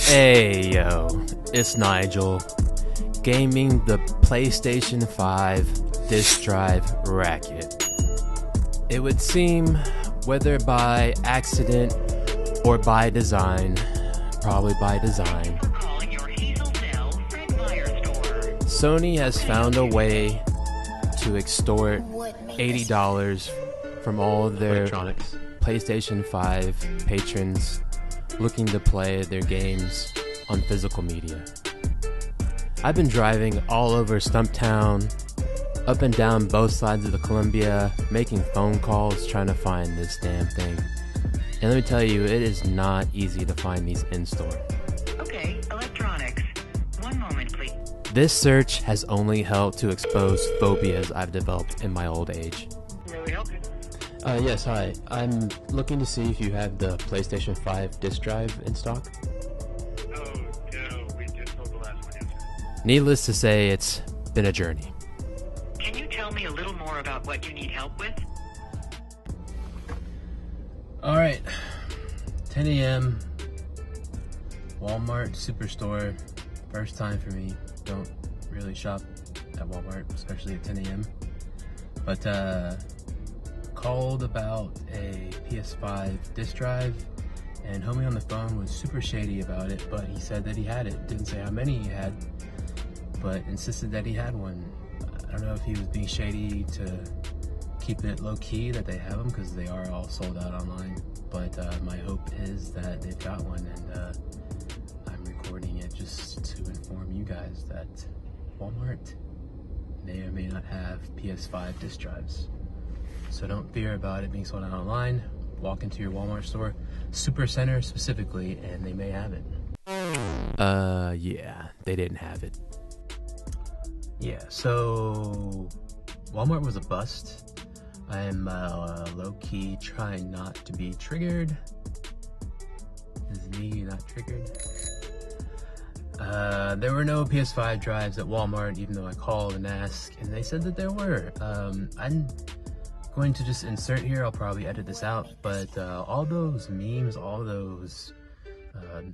Hey yo, it's Nigel, gaming the PlayStation 5 disc drive racket. It would seem, whether by accident or by design, probably by design, Sony has found a way to extort $80 from all of their PlayStation 5 patrons looking to play their games on physical media. I've been driving all over Stumptown, up and down both sides of the Columbia, making phone calls trying to find this damn thing. And let me tell you, it is not easy to find these in-store. Okay, electronics. One moment, please. This search has only helped to expose phobias I've developed in my old age. May we help you? Yes, hi. I'm looking to see if you have the PlayStation 5 disc drive in stock. Oh, no, we just sold the last one yesterday. Needless to say, it's been a journey. Can you tell me a little more about what you need help with? Alright, 10 a.m. Walmart Superstore. First time for me. Don't really shop at Walmart, especially at 10 a.m. But, called about a PS5 disc drive, and homie on the phone was super shady about it, but he said that he had it. Didn't say how many he had, but insisted that he had one. I don't know if he was being shady to keep it low-key that they have them, because they are all sold out online, but my hope is that they've got one, and I'm recording it just to inform you guys that Walmart may or may not have PS5 disc drives. So don't fear about it being sold out online. Walk into your Walmart store, Super Center specifically, and they may have it. Yeah, they didn't have it. Yeah, so Walmart was a bust. I am low-key trying not to be triggered. This is me not triggered. There were no PS5 drives at Walmart, even though I called and asked, and they said that there were. I'm going to just insert here, I'll probably edit this out, but all those memes, all those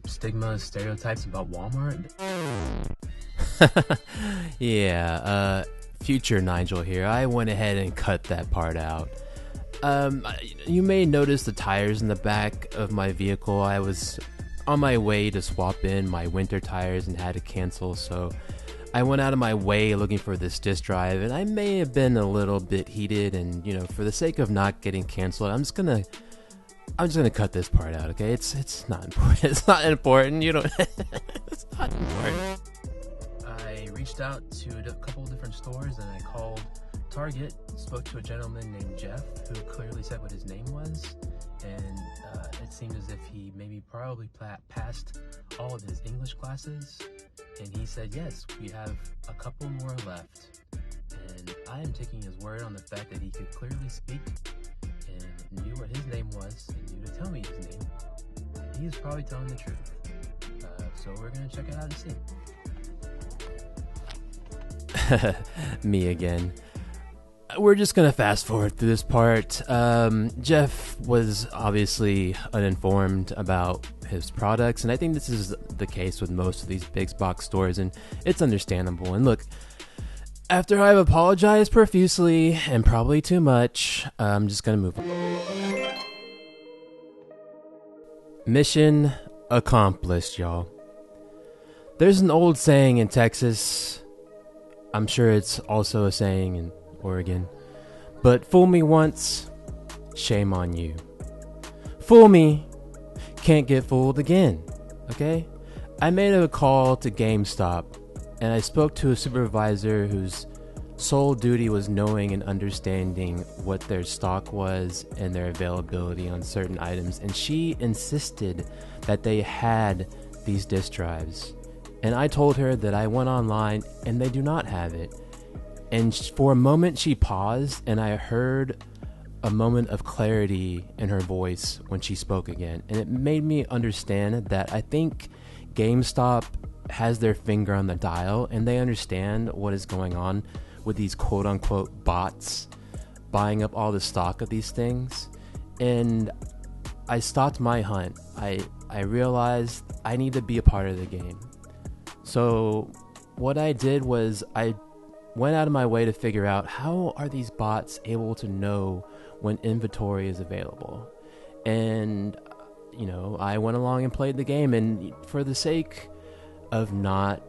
stigmas, stereotypes about Walmart. Yeah, future Nigel here. I went ahead and cut that part out. You may notice the tires in the back of my vehicle. I was on my way to swap in my winter tires and had to cancel, so I went out of my way looking for this disc drive, and I may have been a little bit heated, and you know, for the sake of not getting canceled, I'm just gonna cut this part out, okay? It's not important. It's not important. You don't. It's not important. I reached out to a couple different stores, and I called Target. Spoke to a gentleman named Jeff, who clearly said what his name was, and it seemed as if he probably passed all of his English classes. And he said, yes, we have a couple more left. And I am taking his word on the fact that he could clearly speak and knew what his name was and knew to tell me his name. And he is probably telling the truth. So we're going to check it out and see. Me again. We're just going to fast forward through this part. Jeff was obviously uninformed about his products, and I think this is the case with most of these big box stores, and it's understandable. And look, after I've apologized profusely and probably too much, I'm just going to move on. Mission accomplished, y'all. There's an old saying in Texas. I'm sure it's also a saying in Oregon. But fool me once, shame on you. Fool me, can't get fooled again. Okay? I made a call to GameStop, and I spoke to a supervisor whose sole duty was knowing and understanding what their stock was and their availability on certain items, and she insisted that they had these disk drives. And I told her that I went online and they do not have it. And for a moment she paused, and I heard a moment of clarity in her voice when she spoke again. And it made me understand that I think GameStop has their finger on the dial, and they understand what is going on with these quote-unquote bots buying up all the stock of these things. And I stopped my hunt. I I realized I need to be a part of the game. So what I did was I went out of my way to figure out how are these bots able to know when inventory is available. And, I went along and played the game, and for the sake of not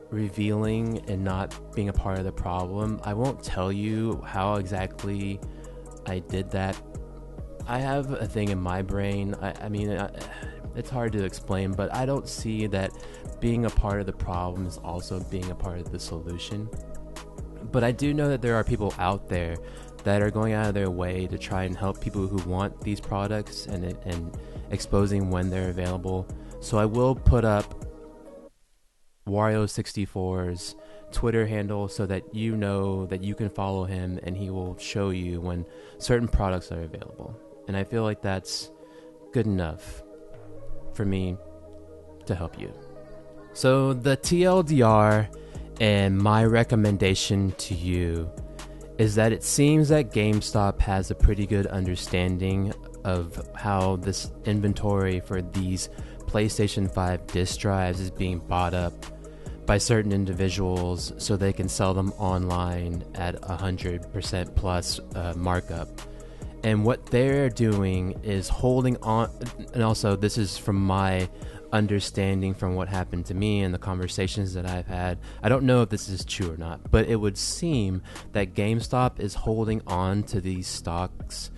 revealing and not being a part of the problem, I won't tell you how exactly I did that. I have a thing in my brain. It's hard to explain, but I don't see that being a part of the problem is also being a part of the solution. But I do know that there are people out there that are going out of their way to try and help people who want these products and exposing when they're available. So I will put up Wario64's Twitter handle so that you know that you can follow him and he will show you when certain products are available. And I feel like that's good enough for me to help you. So the TLDR and my recommendation to you is that it seems that GameStop has a pretty good understanding of how this inventory for these PlayStation 5 disk drives is being bought up by certain individuals so they can sell them online at 100% plus markup. And what they're doing is holding on, and also this is from my understanding from what happened to me and the conversations that I've had. I don't know if this is true or not, but it would seem that GameStop is holding on to these stocks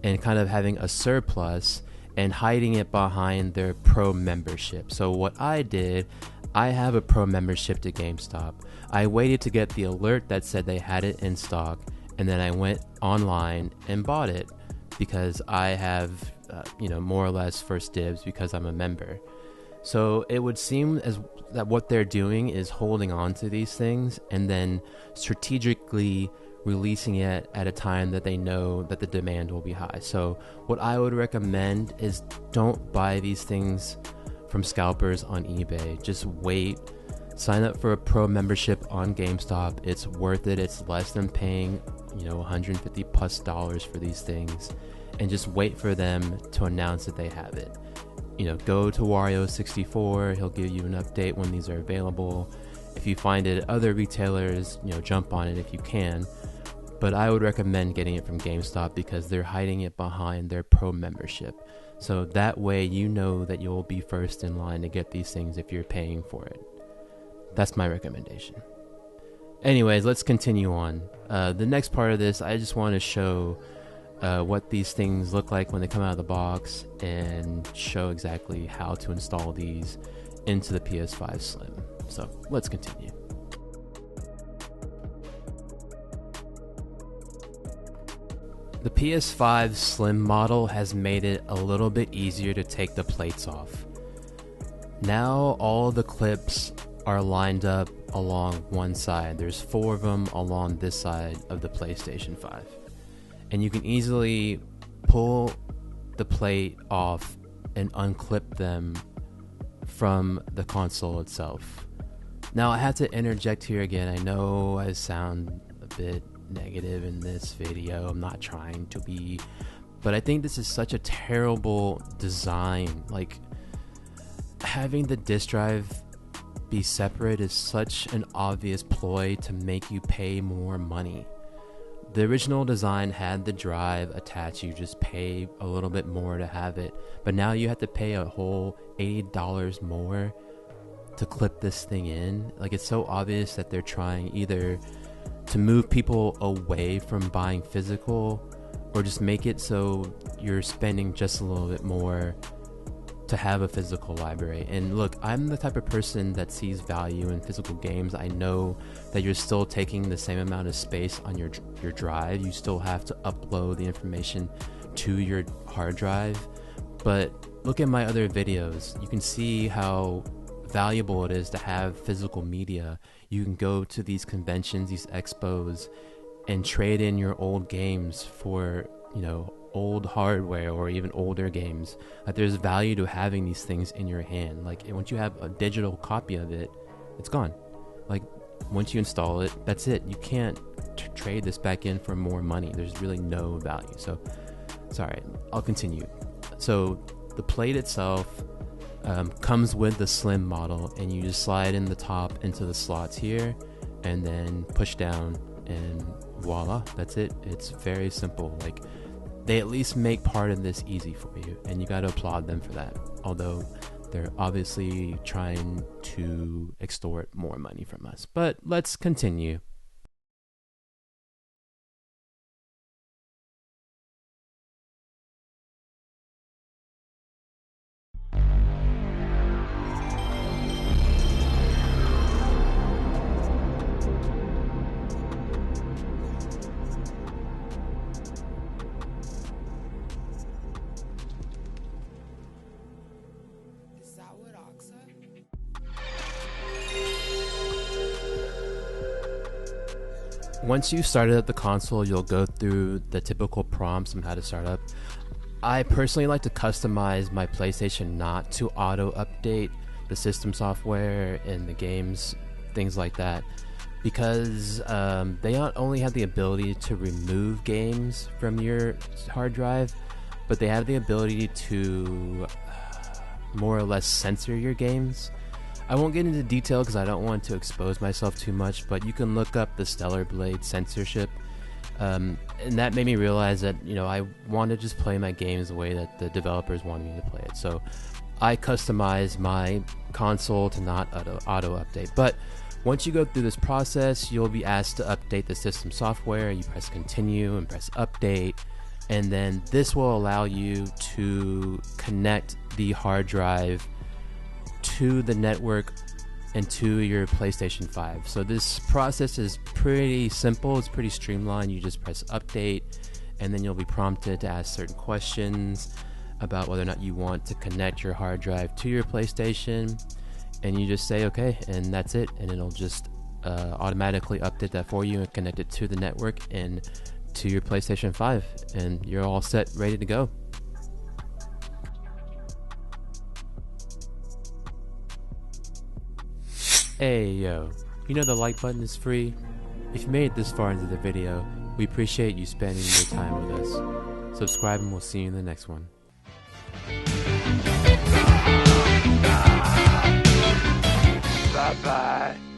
and kind of having a surplus and hiding it behind their pro membership. So what I did, I have a pro membership to GameStop. I waited to get the alert that said they had it in stock, and then I went online and bought it because I have, more or less first dibs because I'm a member. So it would seem as that what they're doing is holding on to these things and then strategically releasing it at a time that they know that the demand will be high. So what I would recommend is don't buy these things from scalpers on eBay. Just wait. Sign up for a pro membership on GameStop. It's worth it. It's less than paying, $150 plus for these things. And just wait for them to announce that they have it. Go to Wario64. He'll give you an update when these are available. If you find it at other retailers, jump on it if you can. But I would recommend getting it from GameStop because they're hiding it behind their pro membership. So that way you know that you'll be first in line to get these things if you're paying for it. That's my recommendation. Anyways, let's continue on. The next part of this, I just want to show what these things look like when they come out of the box and show exactly how to install these into the PS5 Slim. So let's continue. The PS5 Slim model has made it a little bit easier to take the plates off. Now all the clips are lined up along one side. There's 4 of them along this side of the PlayStation 5. And you can easily pull the plate off and unclip them from the console itself. Now I have to interject here again. I know I sound a bit negative in this video. I'm not trying to be, but I think this is such a terrible design. Like, having the disk drive be separate is such an obvious ploy to make you pay more money. The original design had the drive attached. You just pay a little bit more to have it, but now you have to pay a whole $80 more to clip this thing in. Like, it's so obvious that they're trying either to move people away from buying physical or just make it so you're spending just a little bit more to have a physical library. And look, I'm the type of person that sees value in physical games. I know that you're still taking the same amount of space on your drive. You still have to upload the information to your hard drive. But look at my other videos. You can see how valuable it is to have physical media. You can go to these conventions, these expos, and trade in your old games for, old hardware or even older games. Like, there's value to having these things in your hand. Like, once you have a digital copy of it, it's gone. Like, once you install it, that's it. You can't trade this back in for more money. There's really no value. So, sorry, I'll continue. So the plate itself comes with the slim model, and you just slide in the top into the slots here and then push down, and voila, that's it. It's very simple. Like, they at least make part of this easy for you, and you got to applaud them for that, although they're obviously trying to extort more money from us. But let's continue. Once you started up the console, you'll go through the typical prompts on how to start up. I personally like to customize my PlayStation not to auto-update the system software and the games, things like that, because they not only have the ability to remove games from your hard drive, but they have the ability to more or less censor your games. I won't get into detail because I don't want to expose myself too much, but you can look up the Stellar Blade censorship, and that made me realize that, you know, I want to just play my games the way that the developers wanted me to play it. So I customized my console to not auto-update. But once you go through this process, you'll be asked to update the system software. You press continue and press update, and then this will allow you to connect the hard drive to the network and to your PlayStation 5. So this process is pretty simple. It's pretty streamlined. You just press update, and then you'll be prompted to ask certain questions about whether or not you want to connect your hard drive to your PlayStation, and you just say okay, and that's it, and it'll just automatically update that for you and connect it to the network and to your PlayStation 5, and you're all set, ready to go. Hey yo, you know the like button is free? If you made it this far into the video, we appreciate you spending your time with us. Subscribe and we'll see you in the next one. Bye bye.